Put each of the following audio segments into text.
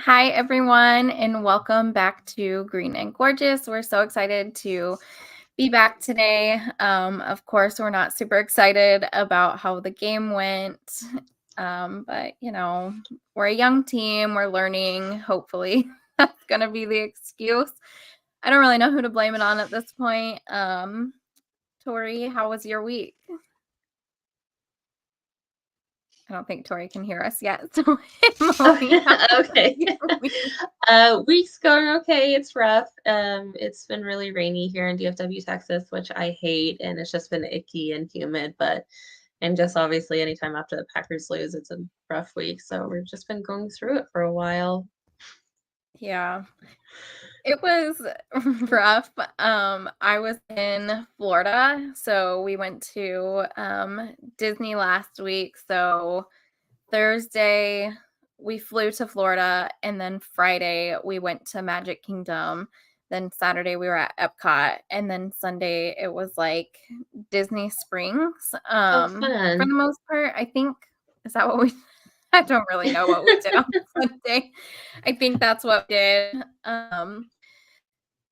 Hi, everyone, and welcome back to Green and Gorgeous. We're so excited to be back today. Of course, we're not super excited about how the game went, but we're a young team. We're learning. Hopefully, that's going to be the excuse. I don't really know who to blame it on at this point. Tori, how was your week? I don't think Tori can hear us yet. So, Emily, Okay. Week's going okay. It's rough. It's been really rainy here in DFW, Texas, which I hate, and it's just been icky and humid. And just obviously, anytime after the Packers lose, it's a rough week. So we've just been going through it for a while. Yeah. It was rough. I was in Florida, so we went to Disney last week. So Thursday we flew to Florida, and then Friday we went to Magic Kingdom. Then Saturday we were at Epcot, and then Sunday it was like Disney Springs. Oh, For the fun. most part, I think is that what we I don't really know what we did on Sunday. I think that's what we did.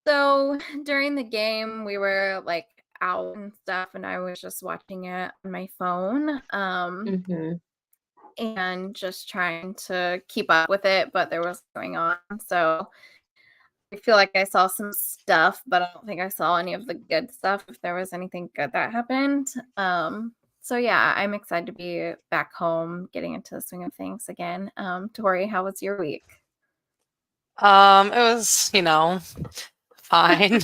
So during the game, we were like out and stuff, and I was just watching it on my phone, Hmm. and just trying to keep up with it, but there was going on. So I feel like I saw some stuff, but I don't think I saw any of the good stuff if there was anything good that happened. So yeah, I'm excited to be back home, getting into the swing of things again. Tori, how was your week? It was, fine.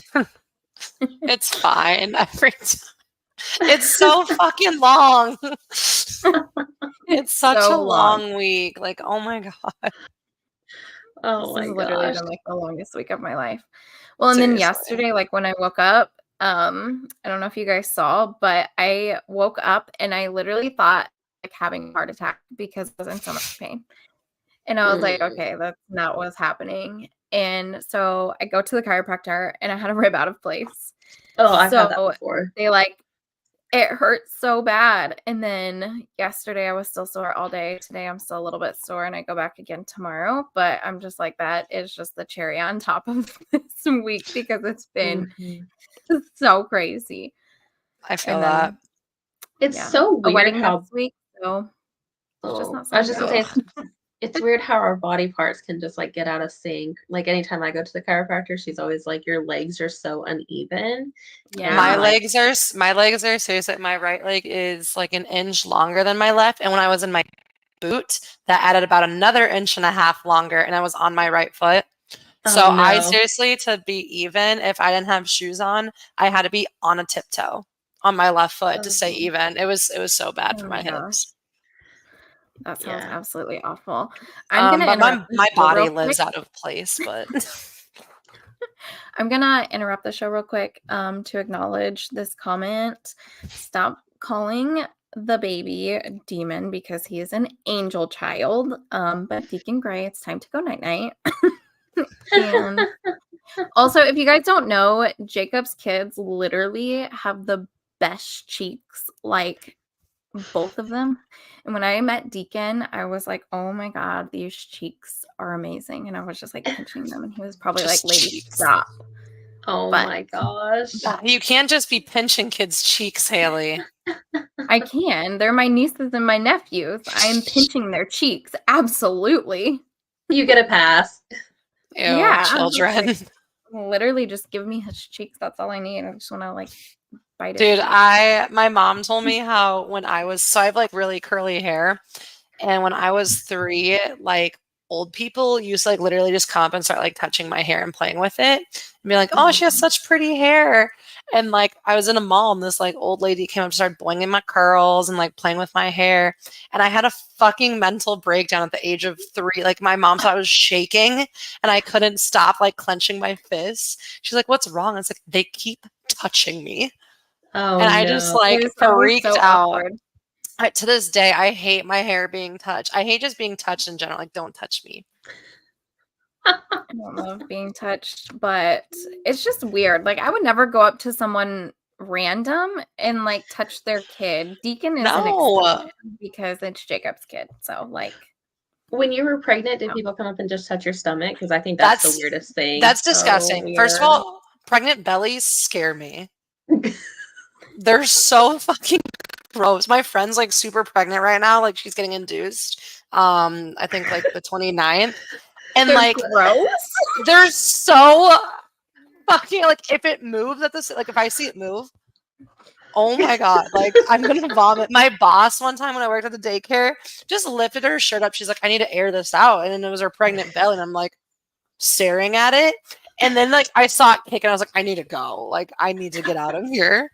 It's fine. It's so fucking long. It's such a So long. long week. Like, oh my God. Oh This has my literally gosh. been like the longest week of my life. Well, and then Seriously. yesterday, like when I woke up, I don't know if you guys saw, but I woke up and I literally thought like having a heart attack because I was in so much pain. And I was like, Mm. okay, that's not what's happening. And so I go to the chiropractor and I had a rib out of place. Oh, I've had that So before. they like it hurts so bad. And then yesterday I was still sore all day. Today I'm still a little bit sore and I go back again tomorrow. But I'm just like, that is just the cherry on top of this week because it's been Hmm. so crazy. I feel And that. then, It's yeah, so a weird wedding how, next week. So it's just oh, not I was sounding just gonna good. say Ugh. it's weird how our body parts can just like get out of sync. Like anytime I go to the chiropractor, she's always like, "Your legs are so uneven," and I'm My Yeah. like, legs are my legs are seriously, my right leg is like an inch longer than my left. And when I was in my boot, that added about another inch and a half longer, and I was on my right foot. "Oh So I no." seriously, to be even, if I didn't have shoes on, I had to be on a tiptoe on my left foot to stay Oh, even. It was so bad Oh for my my gosh. hips. That sounds yeah. absolutely awful. I'm going to But interrupt the my show real body quick. lives out of place, but I'm gonna interrupt the show real quick to acknowledge this comment. Stop calling the baby a demon because he is an angel child. But Deacon Gray, it's time to go night night. And also, if you guys don't know, Jacob's kids literally have the best cheeks, like both of them. And when I met Deacon, I was like, oh my God, these cheeks are amazing. And I was just like pinching them, and he was probably like, just lady, cheeks. stop. Oh But my gosh. You can't just be pinching kids' cheeks, Haley. I can. They're my nieces and my nephews. I am pinching their cheeks. Absolutely. You get a pass. Ew, Yeah. children. Like, literally just give me his cheeks. That's all I need. I just want to like bite his Dude, cheek. my mom told me how when so I have like really curly hair. And when I was 3, like old people used to like literally just come up and start like touching my hair and playing with it and be like, oh, she has Mhm. such pretty hair. And like I was in a mall and this like old lady came up and started blinging my curls and like playing with my hair. And I had a fucking mental breakdown at the age of 3. Like my mom thought I was shaking and I couldn't stop like clenching my fists. She's like, what's wrong? It's like, they keep touching me. Oh And I just no. It like was probably freaked so out. awkward. To this day, I hate my hair being touched. I hate just being touched in general. Like, don't touch me. I don't love being touched, but it's just weird. Like, I would never go up to someone random and like touch their kid. Deacon is an No. exception because it's Jacob's kid. So, like, When you were pregnant, did No. people come up and just touch your stomach? Because I think that's the weirdest thing. That's disgusting. So First of weird. all, pregnant bellies scare me. They're so fucking gross. My friend's like super pregnant right now. Like she's getting induced. I think like the 29th. And They're like gross. they're so fucking like if it moves at this like if I see it move, oh my god, like I'm gonna vomit. My boss one time when I worked at the daycare just lifted her shirt up. She's like, I need to air this out. And then it was her pregnant belly, and I'm like staring at it. And then like I saw it kick and I was like, I need to go. Like I need to get out of here.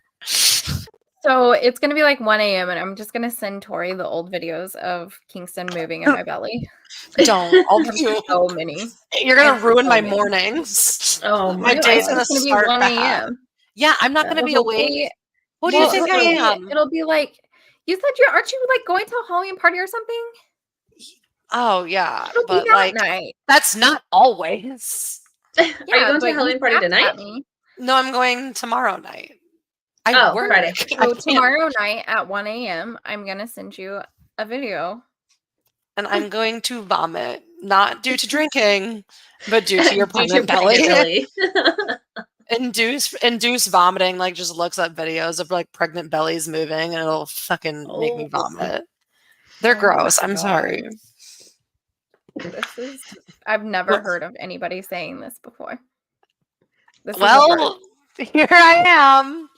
So it's gonna be like 1 a.m. and I'm just gonna send Tori the old videos of Kingston moving in my belly. Don't. I'll I have do. so many. You're I gonna have ruin so my many. mornings. Oh My my day's God. gonna It's gonna be start 1 bad. a.m. Yeah, I'm not gonna So be hopefully- awake. What do you well, think I hopefully am? It'll be like you said. Aren't you like going to a Halloween party or something? Oh yeah, It'll but be that like night. that's not always. Are you going to but a Halloween party snapped tonight? at me. No, I'm going tomorrow night. I Oh, work. Friday. I So can't- tomorrow night at 1 a.m. I'm gonna send you a video. and I'm going to vomit, not due to drinking, but due to your Due to pregnant belly. belly. Induce vomiting. Like just looks up videos of like pregnant bellies moving, and it'll fucking make me Oh. vomit. They're Oh gross. my I'm sorry. This is I've never heard of anybody saying this before. This is a Well, here I am,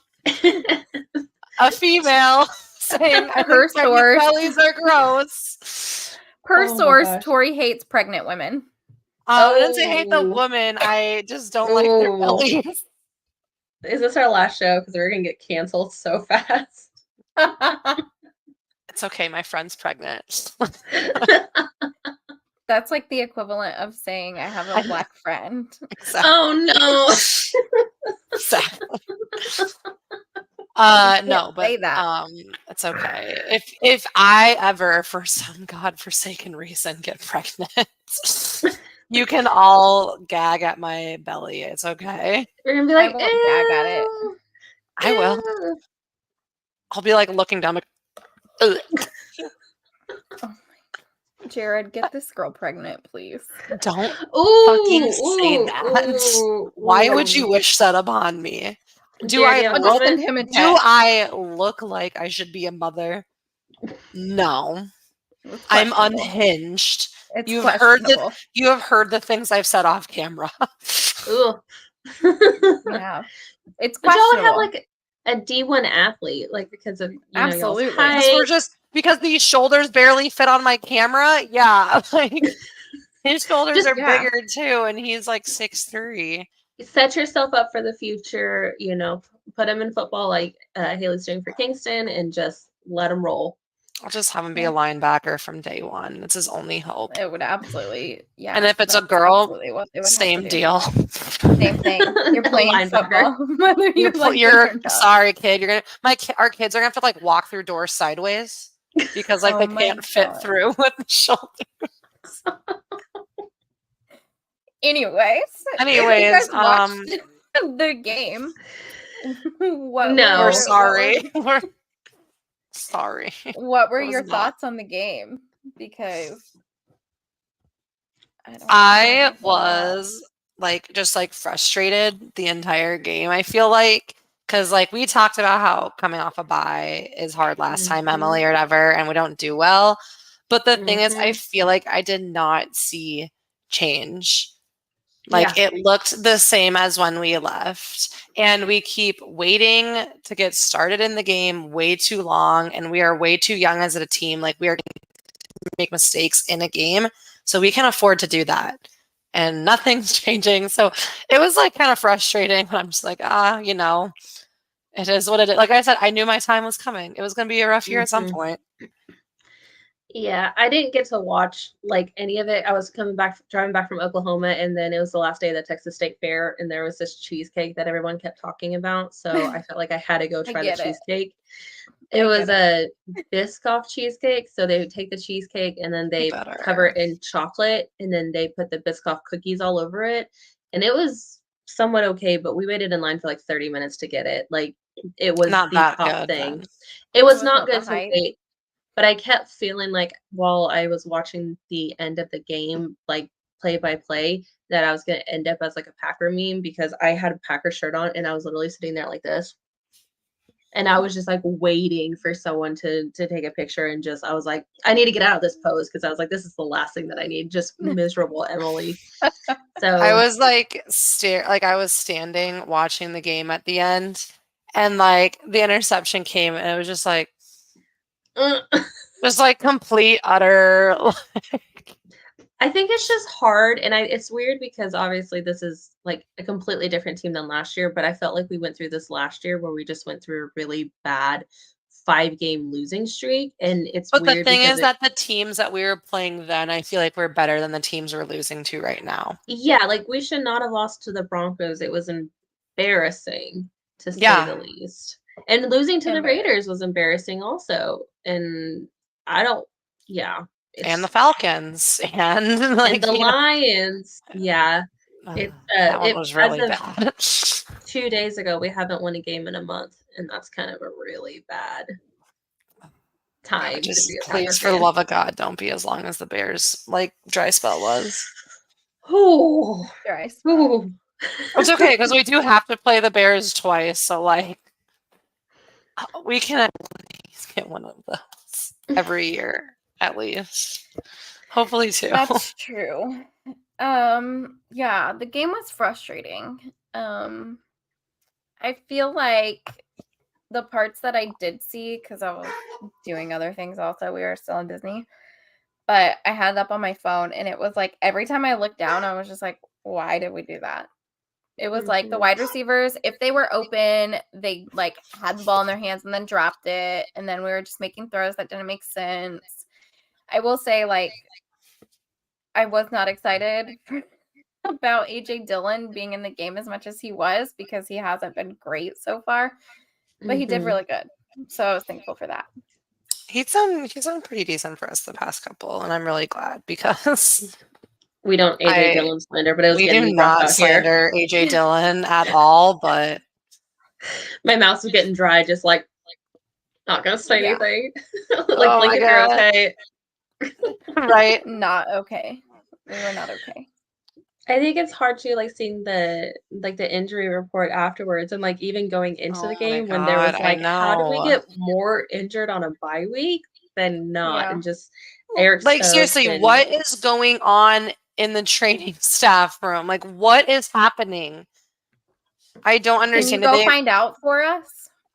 a female, saying I Her think pregnant source. bellies are gross. per Oh my source, gosh. Tori hates pregnant women. I didn't say hate the Oh. woman. I just don't like their Oh. bellies. Is this our last show? Because we're going to get canceled so fast. It's okay. My friend's pregnant. That's like the equivalent of saying I have I a know. black friend. Exactly. Oh Exactly. You No, can't but say that. it's okay. If I ever, for some godforsaken reason, get pregnant, you can all gag at my belly. It's okay. We're going to be I like, won't gag at it. "Ew, I will. ew." I'll be like looking down. Like, ugh. Jared, get this girl pregnant, please. Don't. Ooh, Fucking say ooh, that. ooh, Why ooh. would you wish that upon me? Do Jared, I you have a I'll just look? send him a Do text. I look like I should be a mother? No. It's I'm questionable. unhinged. It's You've heard the questionable. you have heard the things I've said off camera. Ooh. Yeah. It's But y'all would have questionable. like a D1 athlete, like because of y'all's Absolutely. height. Because we're just because these shoulders barely fit on my camera. Yeah, like his shoulders Just- are yeah. bigger too, and he's like 6'3". Set yourself up for the future. Put him in football like Haley's doing for Kingston, and just let him roll. I'll just have him be Yeah. a linebacker from day one. It's his only hope. It would absolutely, yeah. And if it's a that's girl, absolutely what they would have Same to do. deal. Same thing. You're playing Linebacker. football, whether you like it You're or not. sorry, kid. You're gonna our kids are gonna have to like walk through doors sideways because like Oh they my can't fit God. through with the shoulder. Anyways, Anyways, if you guys watched the game, what No. we're were, sorry. We're sorry. What were It was your not. thoughts on the game? Because I was like just like frustrated the entire game. I feel like because like we talked about how coming off a bye is hard last time, Mhm. Emily, or whatever, and we don't do well. But the thing is, I Mhm. feel like I did not see change. Like it looked the same as when we left. And we keep waiting to get started in the game way too long. And we are way too young as a team. Like we are going to make mistakes in a game. So we can afford to do that. And nothing's changing. So it was like kind of frustrating. But I'm just like, it is what it is. Like I said, I knew my time was coming. It was going to be a rough year at some Mhm. point. Yeah, I didn't get to watch like any of it. I was driving back from Oklahoma, and then it was the last day of the Texas State Fair, and there was this cheesecake that everyone kept talking about. So I felt like I had to go try the get it. cheesecake. I It was get a Biscoff cheesecake. So they would take the cheesecake and then they Better. cover it in chocolate, and then they put the Biscoff cookies all over it. And it was somewhat okay, but we waited in line for like 30 minutes to get it. Like it was Not the that top good. thing. Then. It was Was not not the good to hype. wait. But I kept feeling like while I was watching the end of the game, like play by play, that I was gonna end up as like a Packer meme because I had a Packer shirt on and I was literally sitting there like this. And I was just like waiting for someone to take a picture and just I was like, I need to get out of this pose because I was like, this is the last thing that I need. Just miserable Emily. So I was like I was standing watching the game at the end, and like the interception came, and it was just like complete utter. I think it's just hard, and it's weird because obviously this is like a completely different team than last year, but I felt like we went through this last year where we just went through a really bad 5-game losing streak, and it's But the weird thing because is that the teams that we were playing then, I feel like we're better than the teams we're losing to right now. yeah, like we should not have lost to the Broncos. It was embarrassing to say Yeah. the least. And losing to the Embarrassing. Raiders was embarrassing also. And I don't yeah. And the Falcons and like And the Lions. Yeah. It that one it was really as of bad. 2 days ago, we haven't won a game in a month, and that's kind of a really bad time to Just be a please, Packer for the fan. love of God, don't be as long as the Bears like dry spell was. Ooh. Dry spell. Ooh. It's okay because we do have to play the Bears twice, so like we can at least get one of those every year at least. Hopefully two. That's true. Yeah, the game was frustrating. I feel like the parts that I did see, because I was doing other things also, we were still in Disney, but I had it up on my phone, and it was like every time I looked down, I was just like, why did we do that? It was like the wide receivers, if they were open, they like had the ball in their hands and then dropped it, and then we were just making throws that didn't make sense. I will say, like, I was not excited about AJ Dillon being in the game as much as he was because he hasn't been great so far, but he did really good. So I was thankful for that. He's done pretty decent for us the past couple, and I'm really glad because we don't AJ Dillon slander, but it was we getting do rough not out slander here. AJ Dillon at all. But my mouth was getting dry, just like not gonna say anything. Like oh blink if you're okay. Right? Not okay. We were not okay. I think it's hard to like seeing the injury report afterwards and like even going into the game when there was like, how did we get more injured on a bye week than not? Yeah. And just Eric Like Stokes seriously, what is going on in the training staff room? Like what is happening? I don't understand. Can you go find out for us?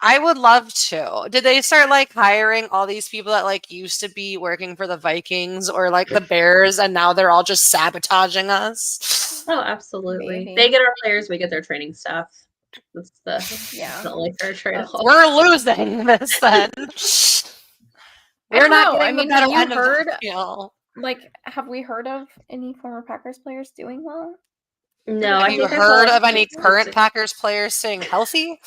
I would love to. Did they start like hiring all these people that like used to be working for the Vikings or like the Bears and now they're all just sabotaging us? Oh, absolutely. Maybe. They get our players, we get their training staff. That's the only fair trade-off. We're losing this then. We're not getting the better end of the deal. Like, have we heard of any former Packers players doing well? No, have you heard of any current Packers players staying healthy?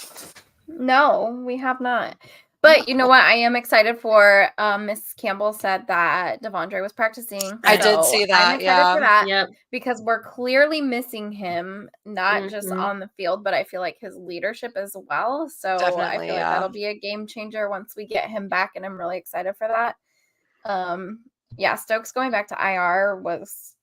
No, we have not. But you know what? I am excited for. Miss Campbell said that Devondre was practicing. I did see that. I'm excited for that. Yep. Because we're clearly missing him, not just on the field, but I feel like his leadership as well. So definitely, I feel like that'll be a game changer once we get him back, and I'm really excited for that. Yeah, Stokes going back to IR was.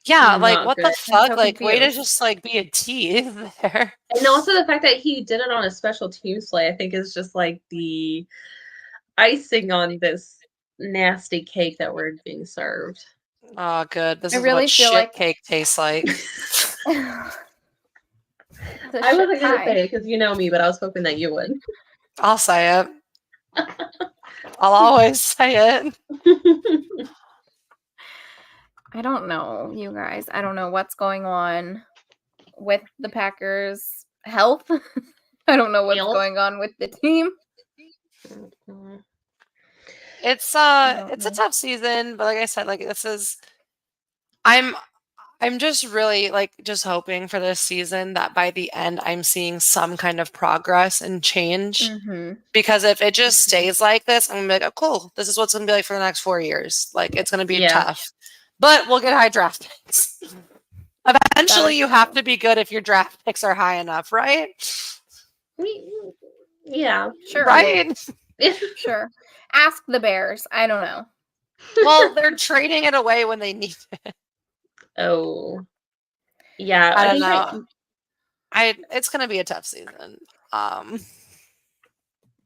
Yeah, like what the fuck? So like way to just like be a tease there. And also the fact that he did it on a special teams play, I think is just like the icing on this nasty cake that we're being served. Oh, good. This I is really what feel shit like cake tastes like. I wasn't gonna say it because you know me, but I was hoping that you would. I'll say it. I'll always say it. I don't know, you guys. I don't know what's going on with the Packers' health. I don't know what's going on with the team. It's a tough season, but like I said, like this is I'm just really like just hoping for this season that by the end I'm seeing some kind of progress and change. Because if it just stays like this, I'm gonna be like, oh cool, this is what's gonna be like for the next 4 years. Like it's gonna be tough. But we'll get high draft picks. Eventually, you have to be good if your draft picks are high enough, right? Yeah, sure. Right? Sure. Ask the Bears. I don't know. Well, they're trading it away when they need it. Oh, yeah. I don't think know. It's gonna be a tough season.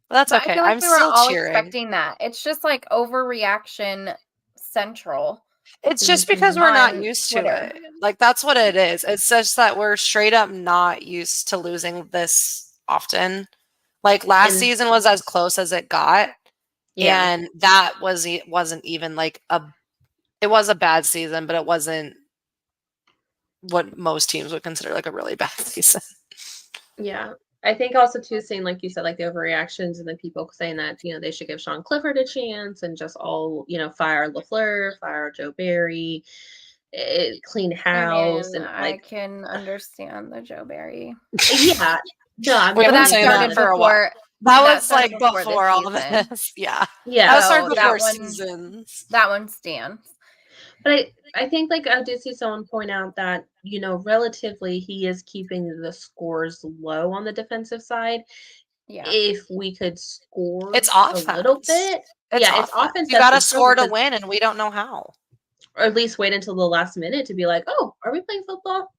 That's But okay. I feel like I'm we were still all cheering. expecting that. It's just like overreaction central. It's just because we're not On used Twitter. to it. Like, that's what it is. It's just that we're straight up not used to losing this often. Like, last And- season was as close as it got. Yeah. And that wasn't even like it was a bad season, but it wasn't what most teams would consider like a really bad season. Yeah. I think also too, seeing like you said, like the overreactions and the people saying that, they should give Sean Clifford a chance and just all, fire LaFleur, fire Joe Barry, clean house, and I like can understand the Joe Barry. yeah. No, We haven't that seen started that for a while. before. That that was started like before before all of season. this. Yeah. Yeah. That was started So before that one- seasons. That one stands. But I think like I did see someone point out that, relatively he is keeping the scores low on the defensive side. Yeah. If we could score It's a offense. little bit. It's offense. You got to that's the score to trouble, win, and we don't know how. or at least wait until the last minute to be like, oh, are we playing football?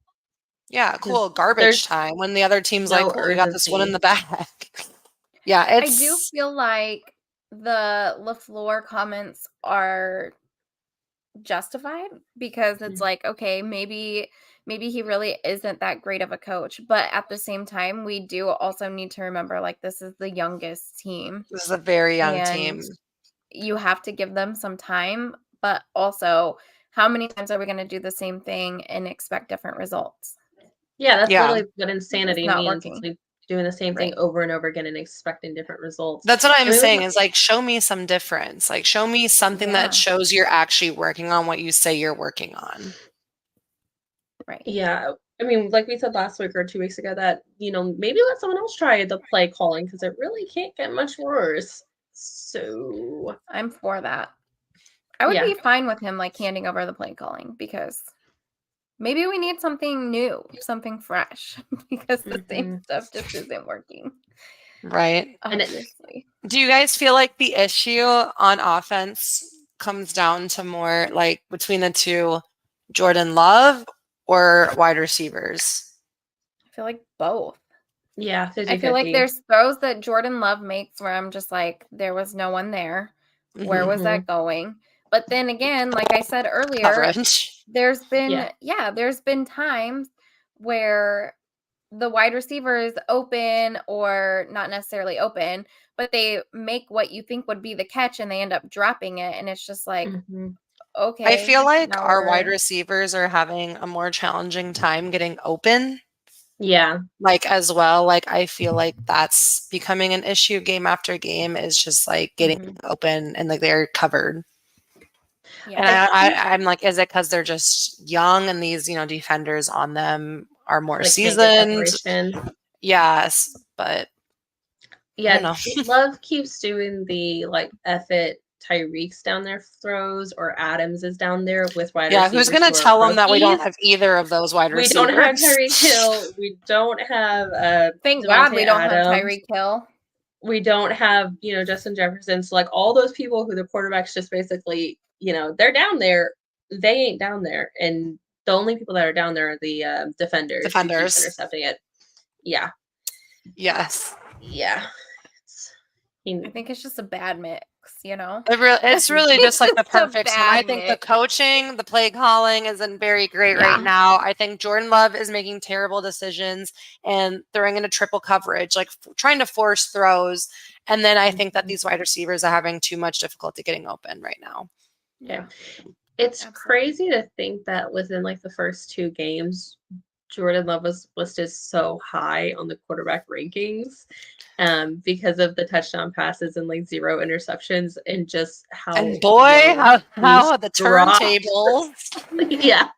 Yeah, cool. There's Garbage time when the other team's no like, cool, we got this one in urgency. the bag. Yeah, I do feel like the LaFleur comments are justified because it's like, okay, maybe he really isn't that great of a coach, but at the same time we do also need to remember, like, this is the youngest team. This is a very young and team. You have to give them some time, but also how many times are we going to do the same thing and expect different results? Yeah, that's Yeah. literally what insanity It's not means. working. It's like doing the same thing Right. over and over again and expecting different results. That's what I'm I mean, saying is like, show me some difference. Like, show me something Yeah. that shows you're actually working on what you say you're working on. Right. Yeah. I mean, like we said last week or 2 weeks ago that, maybe let someone else try the play calling because it really can't get much worse. So I'm for that. I would Yeah. be fine with him like handing over the play calling because maybe we need something new, something fresh, because the same stuff just isn't working. Right. And Obviously. Do you guys feel like the issue on offense comes down to more like between the two, Jordan Love or wide receivers? I feel like both. Yeah, 50-50. I feel like there's throws that Jordan Love makes where I'm just like, there was no one there. Where was that going? But then again, like I said earlier, Coverage. there's been times where the wide receiver is open or not necessarily open, but they make what you think would be the catch and they end up dropping it. And it's just like, okay. I feel like now our wide we're- receivers are having a more challenging time getting open. Yeah. Like as well, like I feel like that's becoming an issue game after game is just like getting open and like they're covered. Yeah. And I'm like, is it because they're just young and these, defenders on them are more Like, seasoned? Yes, but yeah, I don't know. Love keeps doing the like F it Tyreek's down there throws or Adams is down there with wide receivers. Yeah, who's gonna tell them that we don't have either of those wide We receivers? don't have Tyreek Hill. We don't have Thank Devontae God we don't Adams. have Tyreek Hill. We don't have, Justin Jefferson. So like all those people who the quarterbacks just basically, they're down there. They ain't down there. And the only people that are down there are the defenders. Who keep intercepting it. Yeah. Yes. Yeah. I think it's just a bad mix, It's really just like the It's a perfect. And I bad think the mix. coaching, the play calling isn't very great right now. I think Jordan Love is making terrible decisions and throwing into triple coverage, like trying to force throws. And then I think that these wide receivers are having too much difficulty getting open right now. Yeah. It's Absolutely. crazy to think that within like the first 2 games, Jordan Love was listed so high on the quarterback rankings because of the touchdown passes and like 0 interceptions and just how And boy, how the turntables. Yeah.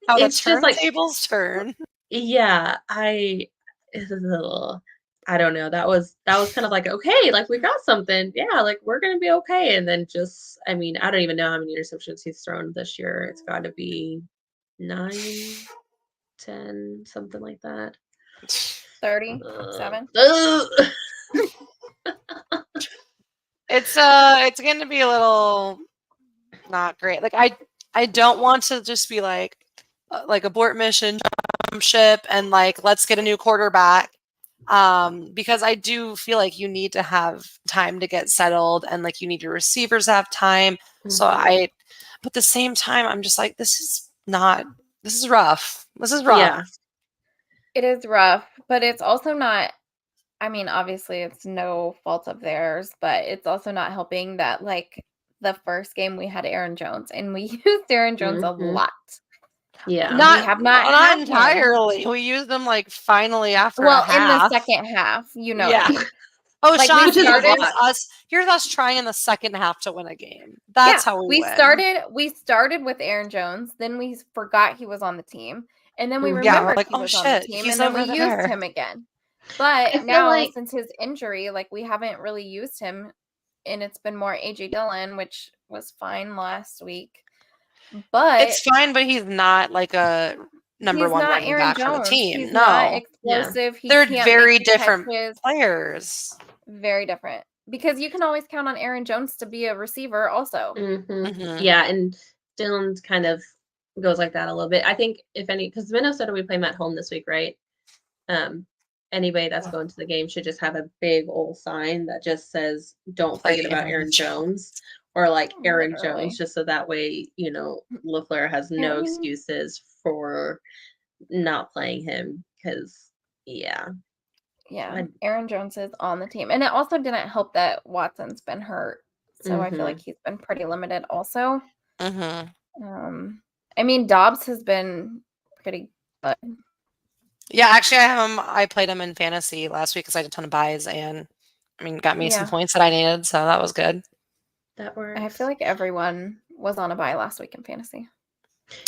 How the It's just like turntables turn. Yeah, I don't know. That was kind of like, okay, like we got something. Yeah, like we're gonna be okay. And then just, I mean, I don't even know how many interceptions he's thrown this year. It's got to be 9, 10, something like that. 37. It's going to be a little not great. Like I don't want to just be like abort mission, jump ship, and like let's get a new quarterback. Because I do feel like you need to have time to get settled, and like you need your receivers to have time. So but at the same time, I'm just like, this is rough. This is rough. Yeah. It is rough, but it's also not, I mean, obviously it's no fault of theirs, but it's also not helping that like the first game we had Aaron Jones and we used Aaron Jones a lot. Yeah. Not, we have not not had entirely. We used them like finally after well a half. in the second half, you know. Yeah. What I mean. Oh, Like, Sean, we started- here's us trying in the second half to win a game. That's how we win. started with Aaron Jones, then we forgot he was on the team, and then we Yeah, remembered like, he oh, was on the shit, team, he's and then we over there. used him again. But feel now, like- since his injury, like we haven't really used him, and it's been more AJ Dillon, which was fine last week. But It's fine, but he's not like a number he's one not running Aaron back for the Jones. team. He's No, not explosive. He they're can't very make the different catches. players. Very different. Because you can always count on Aaron Jones to be a receiver also. Yeah, and Dylan's kind of goes like that a little bit. I think if any, because Minnesota, we play them at home this week, right? Anybody that's going to the game should just have a big old sign that just says, don't Play forget about Aaron Aaron Jones. Or like Aaron Literally. Jones, just so that way, you know, LaFleur has no Aaron. excuses for not playing him. Because, yeah. Yeah, Aaron Jones is on the team. And it also didn't help that Watson's been hurt. So I feel like he's been pretty limited also. I mean, Dobbs has been pretty good. Yeah, actually, I played him in fantasy last week because I had a ton of buys, and I mean, got me some points that I needed, so that was good. That works. I feel like everyone was on a buy last week in fantasy.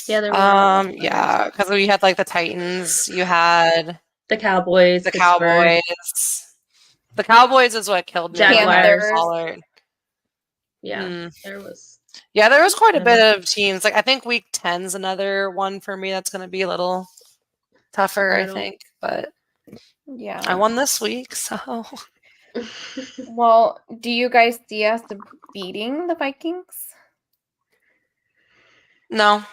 Yeah, there were. Yeah, because we had like the Titans, you had the Cowboys, the Pittsburgh. Cowboys. The Cowboys is what killed me. Jaguars. Yeah, there was. Yeah, there was quite a bit of teams. Like I think week 10 is another one for me that's going to be a little tougher, I think. But yeah, I won this week, so. Well, do you guys see us beating the Vikings? No.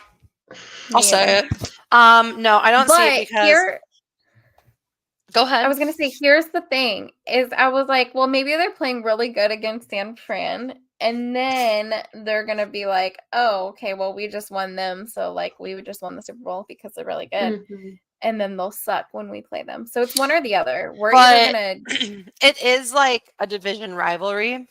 I'll say it. No, I don't see it because go ahead. I was gonna say, here's the thing: is I was like, well, maybe they're playing really good against San Fran, and then they're gonna be like, oh, okay, well, we just won them, so like we just won the Super Bowl because they're really good, and then they'll suck when we play them. So it's one or the other. We're either gonna. It is like a division rivalry,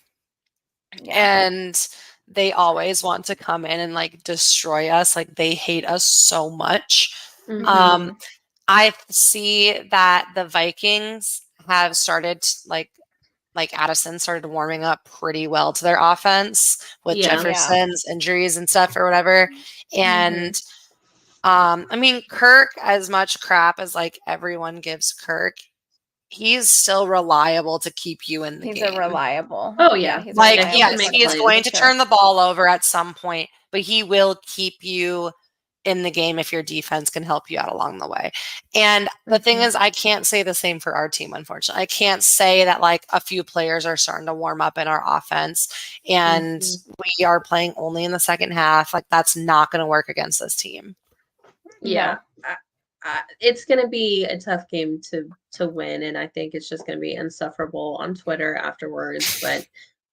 and they always want to come in and like destroy us. Like they hate us so much. I see that the Vikings have started like Addison started warming up pretty well to their offense with Jefferson's injuries and stuff or whatever. And I mean, Kirk, as much crap as like everyone gives Kirk, he's still reliable to keep you in the game. He's a reliable. Oh yeah. He's like yes, he is going to turn the ball over at some point, but he will keep you in the game if your defense can help you out along the way. And the thing is, I can't say the same for our team, unfortunately. I can't say that like a few players are starting to warm up in our offense and we are playing only in the second half. Like that's not going to work against this team. Yeah. It's going to be a tough game to win, and I think it's just going to be insufferable on Twitter afterwards. But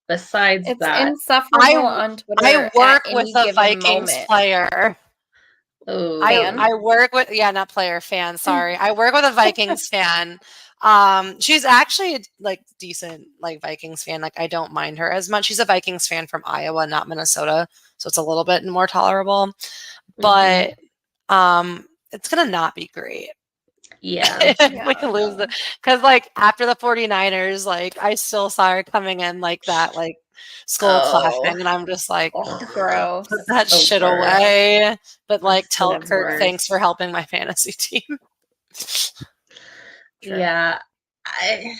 besides that, insufferable on Twitter. I work with a Vikings player. Oh, I work with not player, fan. Sorry, I work with a Vikings fan. She's actually a like decent like Vikings fan. Like I don't mind her as much. She's a Vikings fan from Iowa, not Minnesota, so it's a little bit more tolerable. But it's gonna not be great. Yeah, we can lose because like after the 49ers, like I still saw her coming in like that, like skull clapping, and I'm just like, gross. Put that shit away. But like, tell Kirk thanks for helping my fantasy team. Yeah, I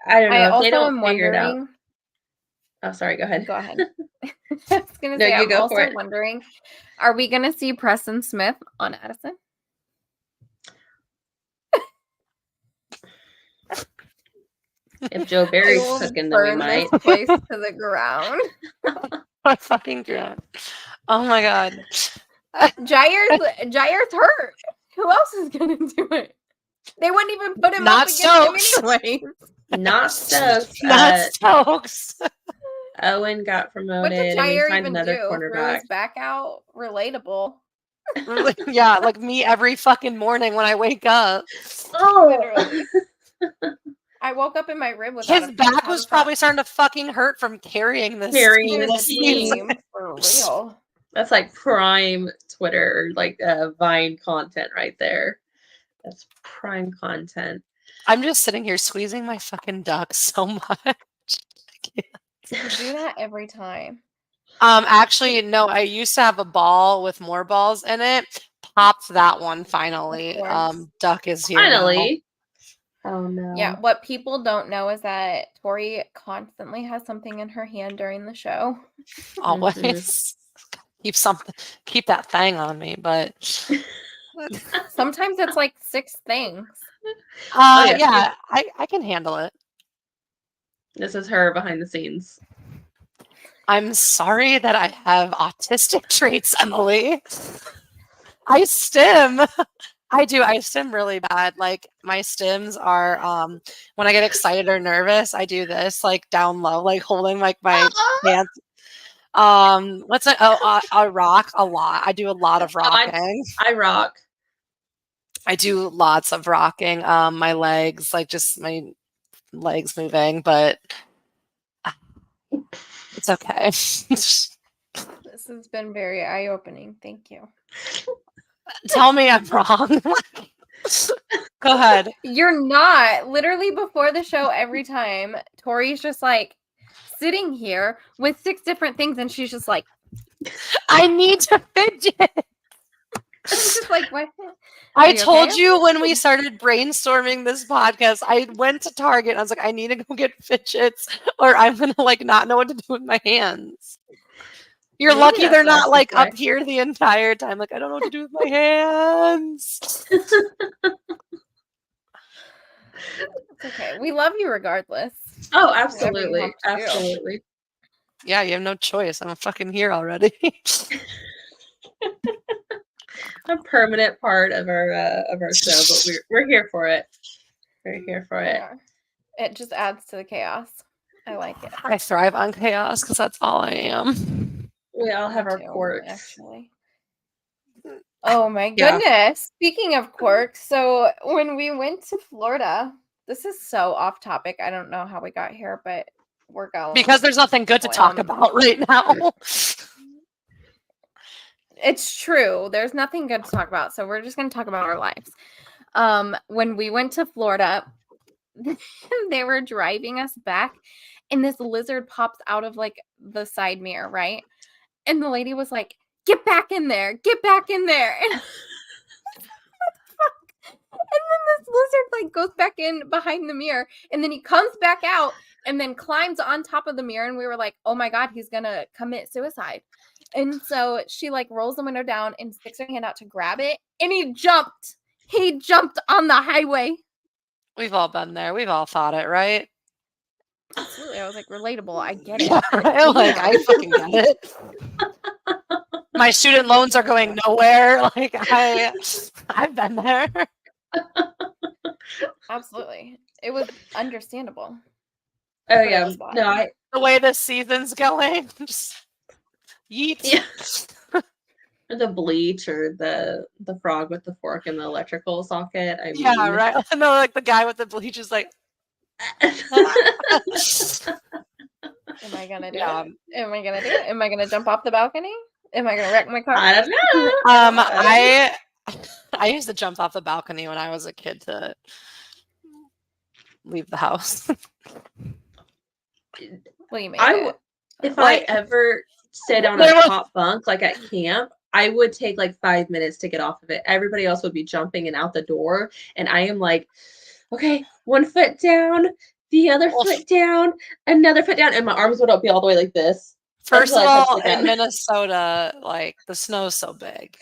don't know. I also am wondering. Oh, sorry. Go ahead. Go ahead. I was gonna say, I'm also wondering, are we gonna see Preston Smith on Addison? If Joe I Barry's will cooking, then we burn might. this place to the ground. I fucking drowned. Oh my god. Jair's hurt. Who else is gonna do it? They wouldn't even put him Not up against Stokes. him anyways. Not Stokes. Not Stokes. Owen got What promoted, did and we Jair signed even another do? Throw cornerback. his back out? Relatable. Yeah, like me every fucking morning when I wake up. Literally. I woke up in my rib without His a back was probably starting to fucking hurt from carrying this Carrying team the this team. season. For real. That's like prime Twitter, like Vine content right there. That's prime content. I'm just sitting here squeezing my fucking duck so much. You do that every time. Actually, no, I used to have a ball with more balls in it. Popped that one finally. Of course. Duck is here now. Finally. Oh no. Yeah, what people don't know is that Tori constantly has something in her hand during the show. Always. Keep that thing on me, but Sometimes it's like 6 things. yeah, I can handle it. This is her behind the scenes. I'm sorry that I have autistic traits, Emily. I stim. I do. I stim really bad. Like my stims are when I get excited or nervous, I do this like down low, like holding like my hands. What's it? I rock a lot. I do a lot of rocking. I rock. I do lots of rocking. My legs, like just my legs moving, but it's okay. This has been very eye-opening. Thank you. Tell me I'm wrong. Go ahead. You're not. Literally before the show, every time, Tori's just like sitting here with 6 different things, and she's just like, I need to fidget. I'm just like, what? I told you when we started brainstorming this podcast, I went to Target and I was like, I need to go get fidgets or I'm gonna like not know what to do with my hands. You're lucky they're not like up here the entire time. Like, I don't know what to do with my hands. It's okay. We love you regardless. Oh, absolutely. Absolutely. Yeah, you have no choice. I'm fucking here already. A permanent part of our show, but we're here for it. We're here for it. Yeah. It just adds to the chaos. I like it. I thrive on chaos because that's all I am. We all have our quirks. Actually. Oh my goodness. Yeah. Speaking of quirks, so when we went to Florida, this is so off topic. I don't know how we got here, but we're going. Because there's nothing good to talk about right now. It's true. There's nothing good to talk about. So we're just going to talk about our lives. When we went to Florida, they were driving us back and this lizard pops out of like the side mirror, right? And the lady was like, get back in there. Get back in there. And, and then this lizard like goes back in behind the mirror and then he comes back out and then climbs on top of the mirror. And we were like, oh my God, he's going to commit suicide. And so she like rolls the window down and sticks her hand out to grab it. And he jumped. He jumped on the highway. We've all been there. We've all thought it, right? Absolutely. I was like, relatable. I get it. Yeah, right? Like, I fucking get it. My student loans are going nowhere. Like, I've been there. Absolutely. It was understandable. Oh, yeah. No, the way this season's going. Just yeet. Yeah. The bleach or the frog with the fork in the electrical socket. I mean. Yeah, right. No, like the guy with the bleach is like. Am I gonna do it? Am I gonna do it? Am I gonna jump off the balcony? Am I gonna wreck my car? I don't know. I used to jump off the balcony when I was a kid to leave the house. Well, you made if I ever sit on a top bunk like at camp, I would take like 5 minutes to get off of it. Everybody else would be jumping and out the door, and I am like, okay, 1 foot down, the other foot down, another foot down, and my arms would be all the way like this. First of all, in Minnesota, like the snow's so big.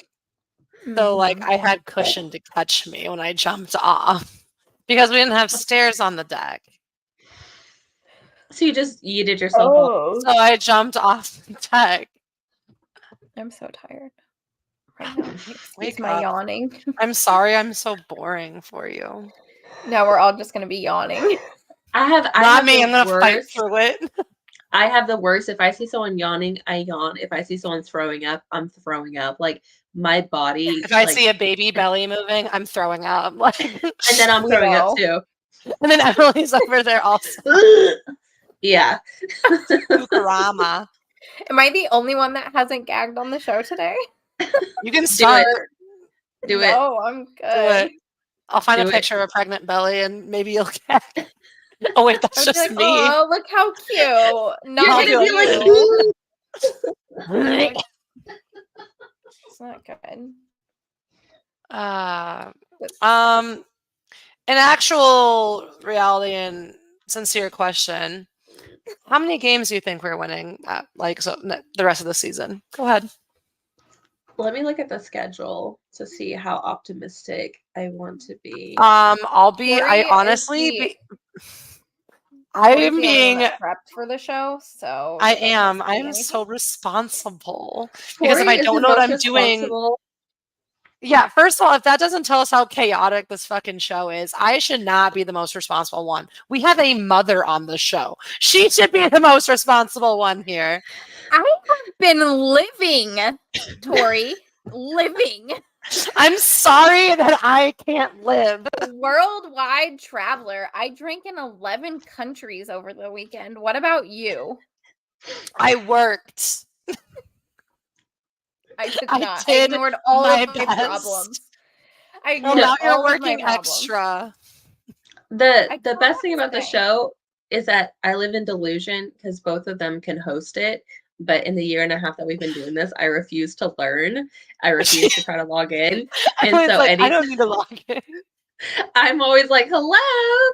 So like I had cushion to catch me when I jumped off because we didn't have stairs on the deck. So you just yeeted yourself off. So I jumped off the deck. I'm so tired right now. Excuse Wake my up. yawning. I'm sorry I'm so boring for you. Now we're all just gonna be yawning. I have Not me, the I'm gonna fight worst. through it. I have the worst. If I see someone yawning, I yawn. If I see someone throwing up, I'm throwing up. Like my body. If I see a baby belly moving, I'm throwing up. Like, and then I'm We throwing know. up too. and then Emily's over there also. Yeah. Fukurama. Am I the only one that hasn't gagged on the show today? You can start. Do it. No, I'm good. Do it. I'll find Do a it. picture of a pregnant belly and maybe you'll get. Oh wait, that's I would be just like, me. oh, look how cute. Not You're I'll like gonna be you. like, It's not good. An actual reality and sincere question. How many games do you think we're winning the rest of the season? Go ahead. let me look at the schedule to see how optimistic I want to be. I'll be. Tori I is honestly. the- I Tori's am the only one being. that prepped for the show, so I doesn't am. say I am anything. so responsible because if Tori I is don't the know what most I'm doing. responsible. Yeah, first of all, if that doesn't tell us how chaotic this fucking show is, I should not be the most responsible one. We have a mother on the show. She should be the most responsible one here. I have been living, Tori, living. I'm sorry that I can't live. Worldwide traveler. I drank in 11 countries over the weekend. What about you? I worked. I did I not. did I ignored all my of my best. problems. I Well, ignored now you're all of my working problems. extra. The can't best thing about the stay. show is that I live in delusion because both of them can host it. But in the year and a half that we've been doing this, I refuse to learn. I refuse to try to log in. And I was so like, I don't need to log in. I'm always like, hello,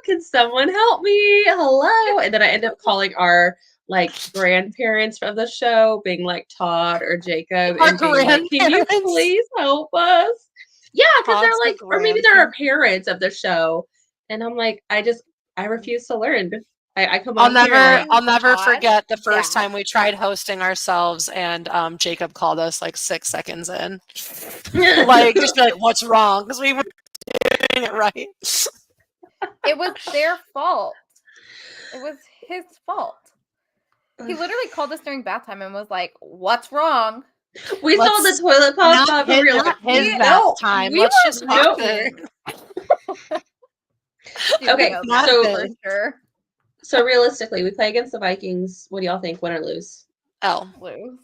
can someone help me? Hello. And then I end up calling our like grandparents of the show, being like Todd or Jacob, Our and being like, can you grandparents? please help us? Yeah, because they're Todd's the like, or maybe they're our parents of the show. And I'm like, I refuse to learn. I come on here like, I'll never Todd? forget the first Yeah. time we tried hosting ourselves and Jacob called us like 6 seconds in. Like, just be like, what's wrong? Because we were doing it right. It was their fault. It was his fault. He literally called us during bath time and was like, what's wrong? we saw Let's the toilet pop Not for his, real. not his we- bath no, time. we Let's were just talk there. Okay, so so- for sure. So realistically, we play against the Vikings. What do y'all think? Win or lose? L. Lose.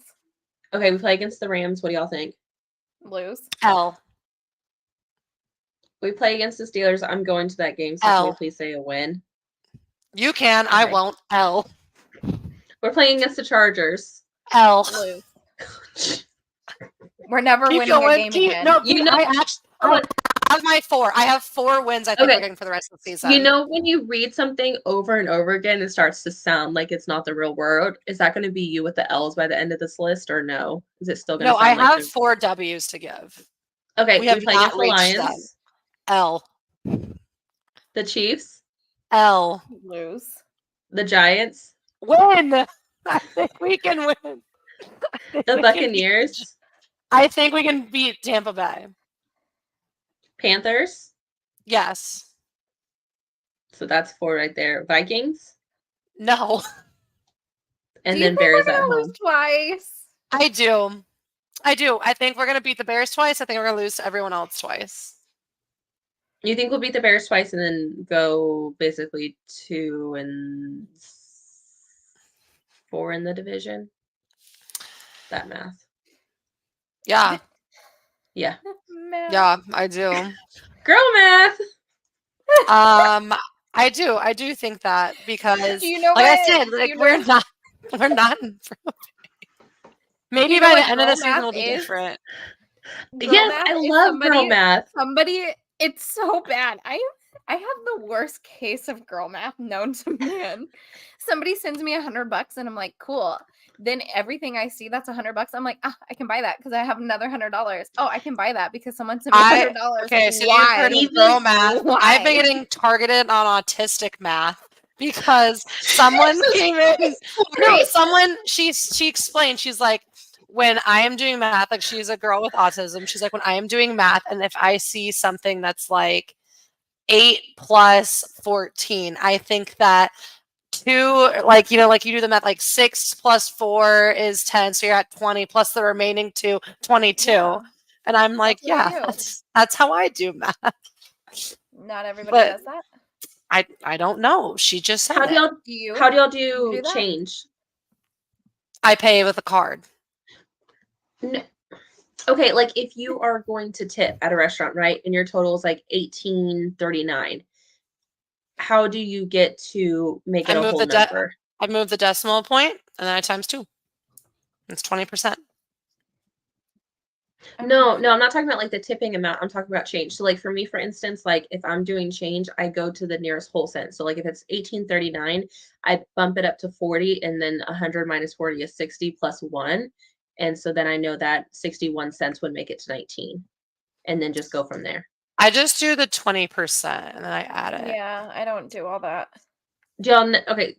Okay, we play against the Rams. What do y'all think? Lose. L. We play against the Steelers. I'm going to that game, so L. can we please say a win? You can. I Okay. won't. L. We're playing against the Chargers. L. Lose. We're never Keep winning a going. game again. I have my 4. I have 4 wins. I think Okay. we're getting for the rest of the season. You know, when you read something over and over again, it starts to sound like it's not the real world. Is that going to be you with the L's by the end of this list, or no? Is it still going to No, sound I like have there's- 4 W's to give. Okay, we have play not against the reached Lions, L. the Chiefs, L. Lose. the Giants, Win. I think we can win. the Buccaneers, I think we can beat Tampa Bay. Panthers. Yes. So that's 4 right there. Vikings, No. and Do you then think Bears we're at gonna home. lose twice? I do. I think we're going to beat the Bears twice. I think we're going to lose to everyone else twice. You think we'll beat the Bears twice and then go basically 2 and 4 in the division? That math. Yeah. Yeah. Man. Yeah, I do. Girl math. I do think that because Do you know like I what- said, do like you we're know- not improving. Maybe you know by the what end of the girl season math it'll be is? different. Girl Yes, math I is love girl math. Somebody, it's so bad. I have the worst case of girl math known to man. Somebody sends me $100 and I'm like, cool. Then everything I see that's $100, I'm like, I can buy that because I have another $100. Oh, I can buy that because someone sent me $100. Okay, so Why? you've heard of girl math. Why? I've been getting targeted on autistic math because someone came in. No, Sorry. someone she explained. She's like, when I am doing math, like she's a girl with autism. She's like, when I am doing math, and if I see something that's like 8 plus 14, I think that 2, like, you know, like you do the math, like 6 plus 4 is 10, so you're at 20 plus the remaining 2, 22. Yeah, And I'm like, that's what I yeah, do. that's how I do math. Not everybody But does that. I don't know. She just said How do it. y'all Do you? how do y'all You do do that? change? I pay with a card. Okay, like if you are going to tip at a restaurant, right, and your total is like $18.39, how do you get to make it I a move whole the number? I move the decimal point and then I times 2. It's 20%. I'm No, confused. I'm not talking about like the tipping amount. I'm talking about change. So like for me, for instance, like if I'm doing change, I go to the nearest whole cent. So like if it's 18.39, I bump it up to 40, and then 100 minus 40 is 60 plus 1. And so then I know that 61 cents would make it to 19, and then just go from there. I just do the 20% and then I add it. Yeah, I don't do all that. Do y'all okay.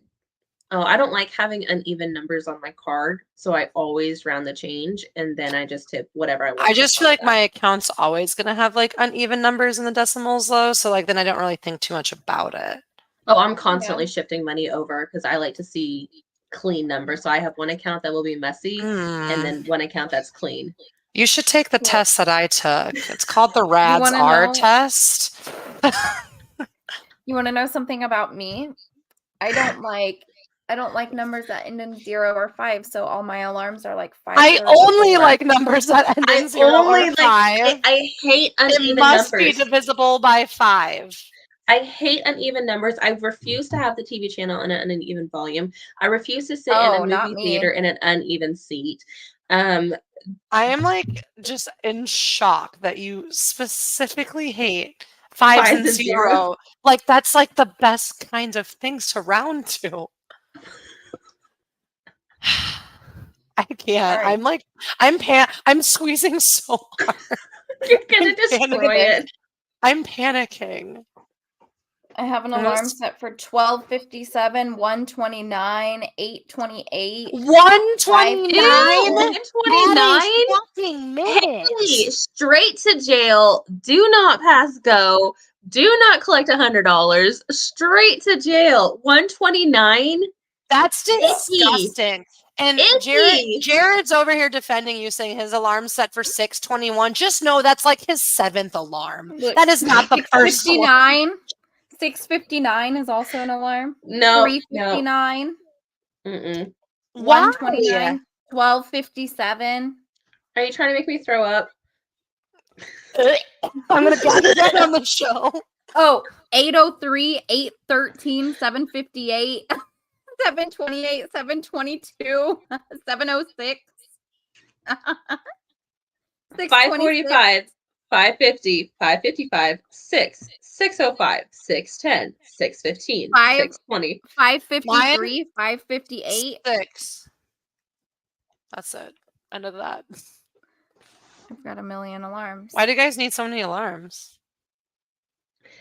Oh, I don't like having uneven numbers on my card, so I always round the change, and then I just tip whatever I want. I just on feel like that. my account's always going to have like uneven numbers in the decimals though, so like then I don't really think too much about it. Oh, I'm constantly shifting money over because I like to see clean numbers. So I have one account that will be messy, and then one account that's clean. You should take the Well, test that I took. It's called the RADS wanna R know- test. You want to know something about me? I don't like numbers that end in 0 or 5, so all my alarms are like 5. I only like numbers that end in 0 or 5. I hate It uneven must be numbers. divisible by 5. I hate uneven numbers. I refuse to have the TV channel in an uneven volume. I refuse to sit in Oh, a not movie me. theater in an uneven seat. I am like just in shock that you specifically hate 5s and 0. Like that's like the best kind of things to round to. I can't. All right. I'm squeezing so hard. You're gonna destroy it. I'm panicking. I have an alarm set for 12:57, 1:29, 8:28. 129? 129? Fucking minutes. Haley, straight to jail. Do not pass go. Do not collect $100. Straight to jail. 129? That's disgusting. And Jared's over here defending you, saying his alarm's set for 6:21. Just know that's like his 7th alarm. Look, That is not the first one. 6:59 is also an alarm. No. 3:59. Mm-mm. 1:29. 12:57. Are you trying to make me throw up? I'm gonna get on the show. Oh, 8:03, 8:13, 7:58, 7:28, 7:22, 7:06. 5:45, 5:50, 5:55, 6, 6:05, 6:10, 6:15, 6:20, 5:53, 5:58. 6. That's it. End of that. I've got a million alarms. Why do you guys need so many alarms?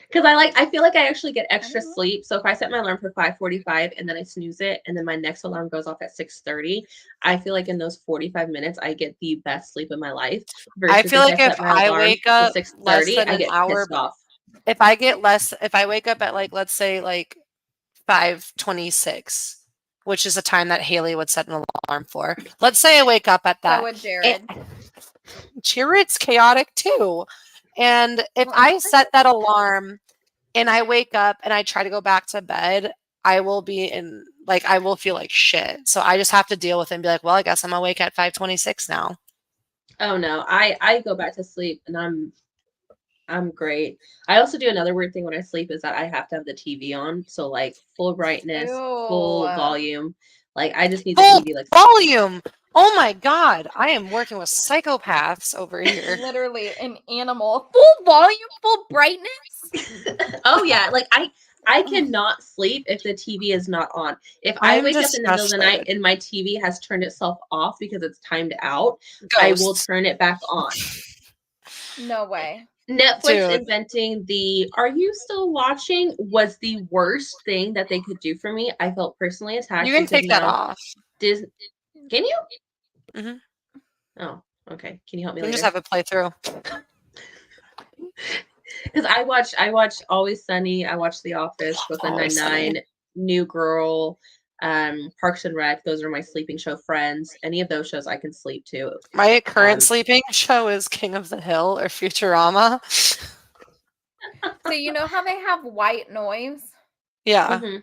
Because I feel like I actually get extra sleep. So if I set my alarm for 5:45 and then I snooze it and then my next alarm goes off at 6:30, I feel like in those 45 minutes I get the best sleep of my life. I feel like if I wake up less than an hour, off. if I wake up at like, let's say like 5:26, which is a time that Haley would set an alarm for. Let's say I wake up at that. So would Jared. Jared's chaotic too. And if I set that alarm and I wake up and I try to go back to bed, I will feel like shit. So I just have to deal with it and be like, well, I guess I'm awake at 5:26 now. Oh no, I go back to sleep and I'm great. I also do another weird thing when I sleep is that I have to have the TV on. So like full brightness, full volume. Like I just need the TV like volume. Oh my God, I am working with psychopaths over here. Literally an animal. Full volume, full brightness. Oh yeah, like I cannot sleep if the TV is not on. If I wake up in the middle of the night and my TV has turned itself off because it's timed out, I will turn it back on. No way. Netflix Dude. inventing the "Are you still watching?" was the worst thing that they could do for me. I felt personally attacked You can because take that now off. Disney. Can you? Mhm. Oh, okay. Can you help me You can just later? have it play through. Because I watch Always Sunny. I watch The Office, Brooklyn Always Sunny. Nine-Nine, New Girl, Parks and Rec. Those are my sleeping show friends. Any of those shows I can sleep to. My current Um, sleeping show is King of the Hill or Futurama. So you know how they have white noise? Yeah. mhm.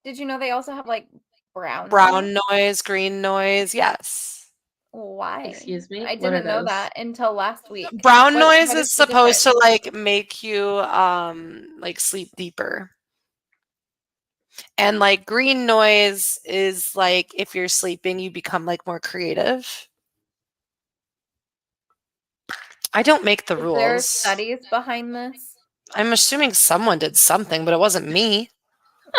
Did you know they also have like brown Brown noise? noise, green noise. Yes. Why? Excuse me. I What are didn't know those? that until last week. Brown noise What is is the supposed to difference? like make you like sleep deeper. And like green noise is like if you're sleeping, you become like more creative. I don't make the Is there rules. studies behind this? I'm assuming someone did something, but it wasn't me.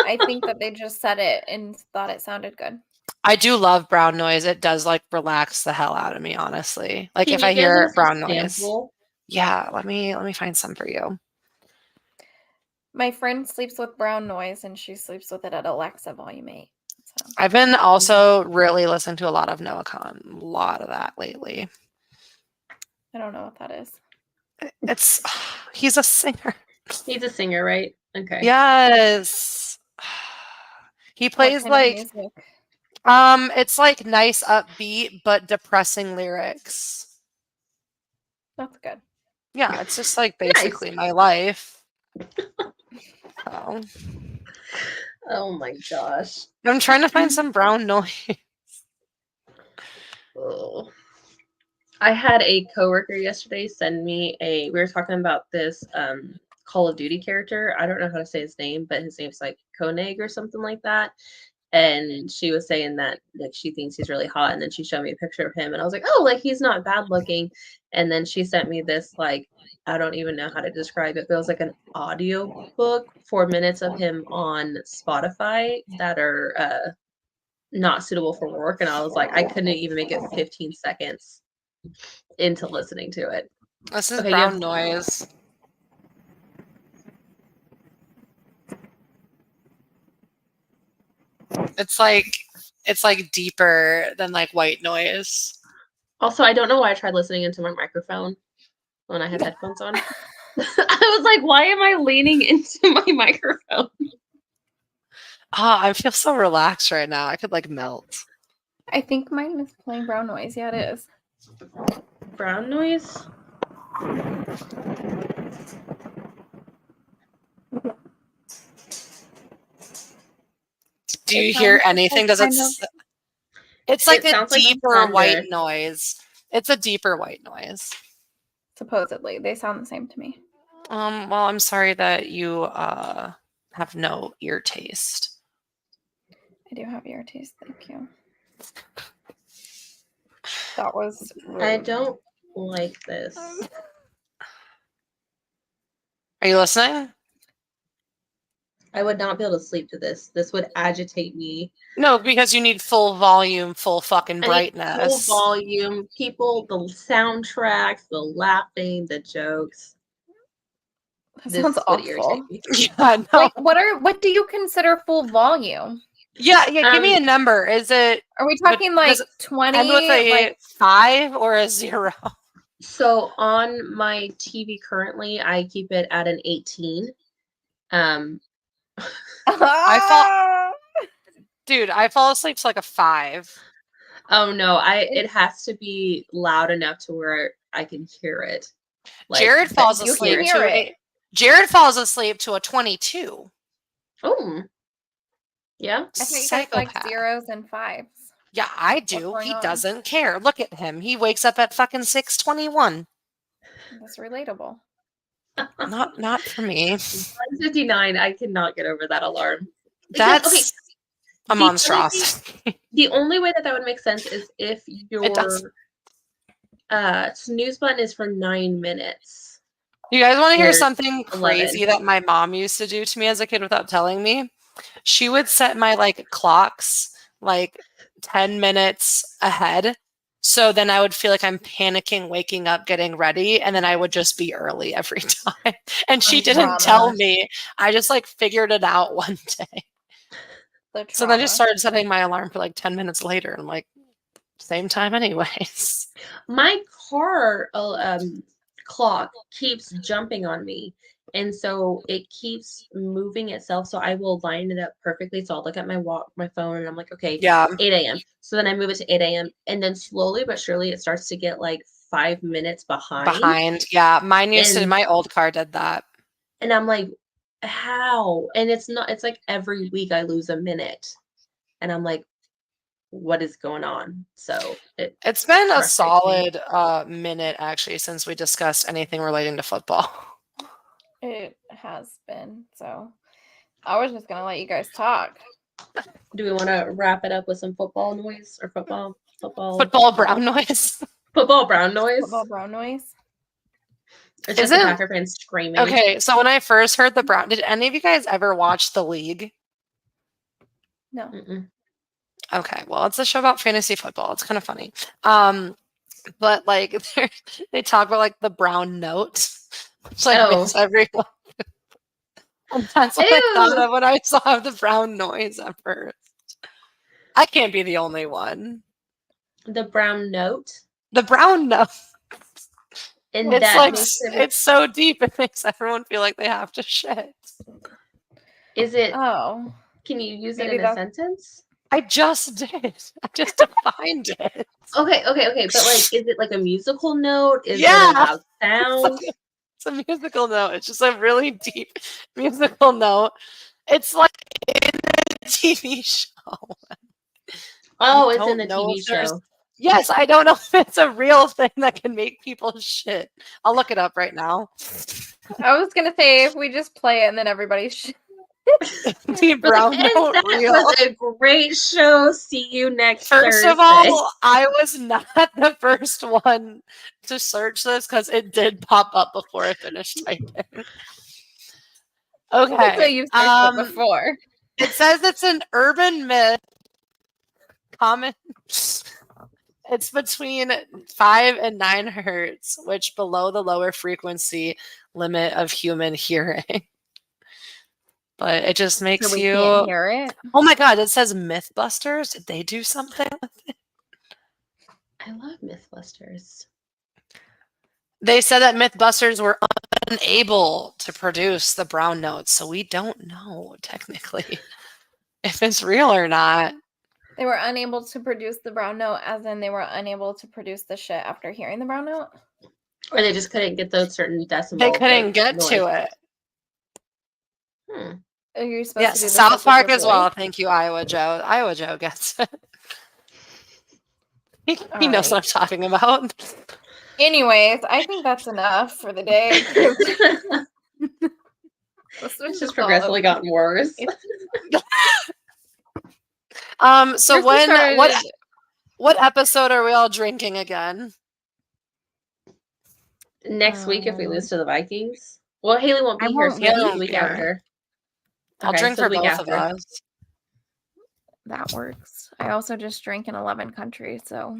I think that they just said it and thought it sounded good. I do love brown noise. It does like relax the hell out of me, honestly. Like Can if you I give hear us a brown noise. sample? Yeah, let me find some for you. My friend sleeps with brown noise and she sleeps with it at Alexa volume 8. So I've been also really listening to a lot of Noah Khan, a lot of that lately. I don't know what that is. It's he's a singer. He's a singer, right? Okay. Yes. He What plays kind of like music? it's like nice upbeat but depressing lyrics. That's good. Yeah, it's just like Nice. basically my life. So, Oh my gosh. I'm trying to find some brown noise. Oh. I had a coworker yesterday send me we were talking about this Call of Duty character. I don't know how to say his name, but his name's like Koenig or something like that. And she was saying that like she thinks he's really hot, and then she showed me a picture of him and I was like, oh, like he's not bad looking. And then she sent me this, like, I don't even know how to describe it, but it was like an audio book, 4 minutes of him on Spotify that are not suitable for work. And I was like, I couldn't even make it 15 seconds into listening to it. This is Okay, brown noise. It's like deeper than like white noise. Also, I don't know why I tried listening into my microphone when I had headphones on. I was like, why am I leaning into my microphone? I feel so relaxed right now. I could like melt. I think mine is playing brown noise. Yeah, it is. Brown noise? Do you It hear sounds like anything? a Does it? kind of- It's like It a sounds like deeper thunder. white noise. It's a deeper white noise. Supposedly, they sound the same to me. Well, I'm sorry that you have no ear taste. I do have ear taste. Thank you. That was rude. I don't like this. Are you listening? I would not be able to sleep to this. This would agitate me. No, because you need full volume, full fucking I need brightness. full volume, people, the soundtracks, the laughing, the jokes. That This sounds would awful. irritate me. Yeah, no. Like, what do you consider full volume? Yeah, give me a number. Is it Are we talking like does it 20? end with a Like 5 or a 0? So on my TV currently, I keep it at an 18. Dude, I fall asleep to like a 5. Oh no, it has to be loud enough to where I can hear it. Like, Jared falls you asleep can hear to it. Jared falls asleep to a 22. Oh, yeah. I think you guys like Psychopath. 0s and 5s. Yeah, I do. going He on? doesn't care. Look at him. He wakes up at fucking 6:21. That's relatable. Not for me. 1:59. I cannot get over that alarm. That's Okay, a monstrosity. the only way that would make sense is if your does. snooze button is for 9 minutes. You guys want to hear Or something crazy 11. that my mom used to do to me as a kid without telling me? She would set my like clocks like 10 minutes ahead So then I would feel like I'm panicking, waking up, getting ready, and then I would just be early every time. And she didn't tell me. I just like figured it out one day. So then I just started setting my alarm for like 10 minutes later. And I'm like, same time anyways. My car clock keeps jumping on me. And so it keeps moving itself. So I will line it up perfectly. So I'll look at my phone and I'm like, okay, Yeah. 8 a.m. So then I move it to 8 a.m. And then slowly but surely it starts to get like 5 minutes behind. Yeah. Mine used to, my old car did that. And I'm like, how? And it's like every week I lose a minute. And I'm like, what is going on? So it's been a solid minute actually since we discussed anything relating to football. It has been. So I was just gonna let you guys talk. Do we want to wrap it up with some football noise or football brown noise? Football brown noise. Football brown noise. It's just a Packer fan screaming. Okay, so when I first heard the Brown, did any of you guys ever watch The League? No. Mm-mm. Okay, well, it's a show about fantasy football. It's kind of funny. But like they talk about like the brown note, which like makes everyone. And that's what I thought of when I saw the brown noise at first. I can't be the only one. The brown note. The brown note. And it's like it's so deep. It makes everyone feel like they have to shit. Is it? Oh, can you use it in a sentence? I just did. I just defined it. Okay. But like, is it like a musical note? Is it a loud sound? It's a musical note. It's just a really deep musical note. It's like in a TV show. Oh, it's in the TV show. Yes, I don't know if it's a real thing that can make people shit. I'll look it up right now. I was gonna say if we just play it and then everybody the brown note real. Was a great show. See you next First Thursday. of all, I was not the first one to search this because it did pop up before I finished typing. Okay. So you've searched it before. It says it's an urban myth. Common. It's between 5 and 9 hertz, which below the lower frequency limit of human hearing. But it just makes you can't hear it. Oh my god! It says MythBusters. Did they do something with it? I love MythBusters. They said that MythBusters were unable to produce the brown notes, so we don't know technically if it's real or not. They were unable to produce the brown note, as in they were unable to produce the shit after hearing the brown note? Or they just couldn't get those certain decibels. They couldn't get to it. Are you supposed to do South Park as well. Thank you, Iowa Joe. Iowa Joe gets it. He knows what I'm talking about. Anyways, I think that's enough for the day. It's just progressively gotten worse. So what episode are we all drinking again? Next week if we lose to the Vikings. Well, Haley won't be here, so maybe the week after. I'll drink for both of us. That works. I also just drank in 11 countries, so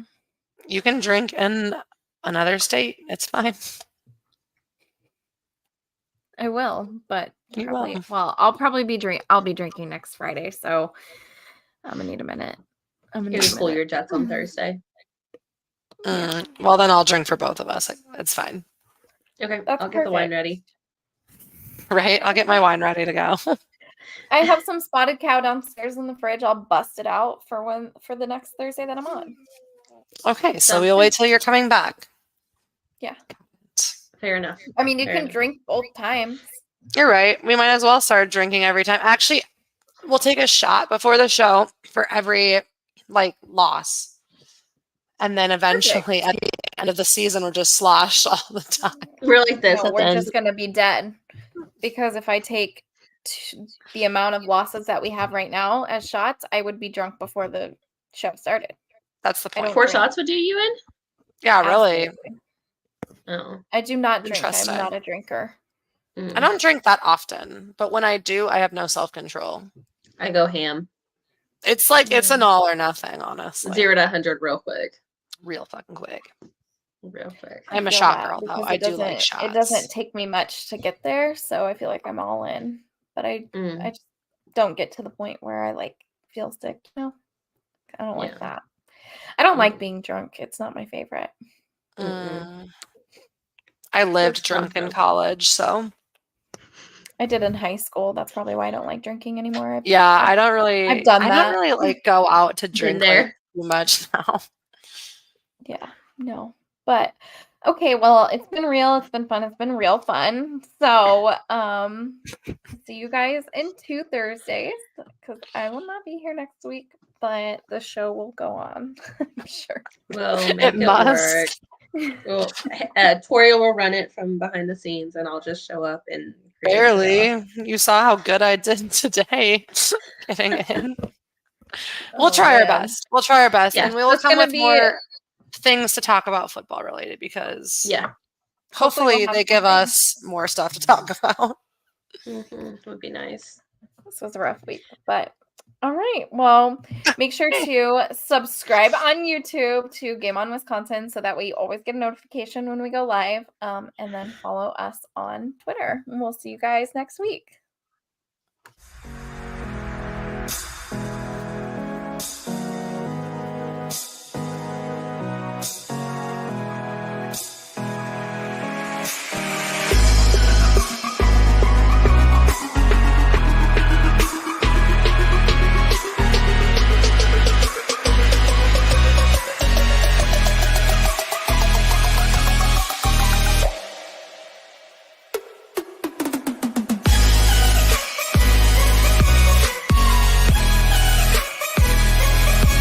you can drink in another state. It's fine. I will, but I'll be drinking next Friday, so I'm gonna need a minute. You pull your jets on Thursday. Well, then I'll drink for both of us. It's fine. Okay, I'll get the wine ready. Right, I'll get my wine ready to go. I have some Spotted Cow downstairs in the fridge. I'll bust it out for the next Thursday that I'm on. Okay, so we'll wait till you're coming back. Yeah. Fair enough. I mean, you can drink both times. You're right. We might as well start drinking every time. Actually, we'll take a shot before the show for every loss. And then eventually at the end of the season, we're just sloshed all the time. We're like this. No, we're just going to be dead. Because if I take the amount of losses that we have right now as shots, I would be drunk before the show started. That's the point. 4 shots would do you in? Yeah, really. Oh, I do not drink. I'm not a drinker. I don't drink that often, but when I do, I have no self-control. I go ham. It's like it's an all or nothing, honestly. 0 to 100 real quick. real fucking quick. Real quick. I'm a feel shot that girl, though. because I do like shots. It doesn't take me much to get there, so I feel like I'm all in. But I just don't get to the point where I like feel sick. No, I don't like that. I don't like being drunk. It's not my favorite. I lived drunk in college, so I did in high school. That's probably why I don't like drinking anymore. I don't really. I've done I that. don't really like go out to drink there. like, too much now. Yeah, no. But okay, well, it's been real. It's been fun. It's been real fun. So, see you guys in 2 Thursdays because I will not be here next week, but the show will go on. I'm sure. We'll make it work. Well, Tori will run it from behind the scenes, and I'll just show up and barely. You saw how good I did today. Getting in. We'll try our best. We'll try our best, and we will come with more things to talk about football related because hopefully they give us more stuff to talk about. Would be nice. This was a rough week, but all right. Well, make sure to subscribe on YouTube to Game On Wisconsin so that way you always get a notification when we go live. And then follow us on Twitter. And we'll see you guys next week.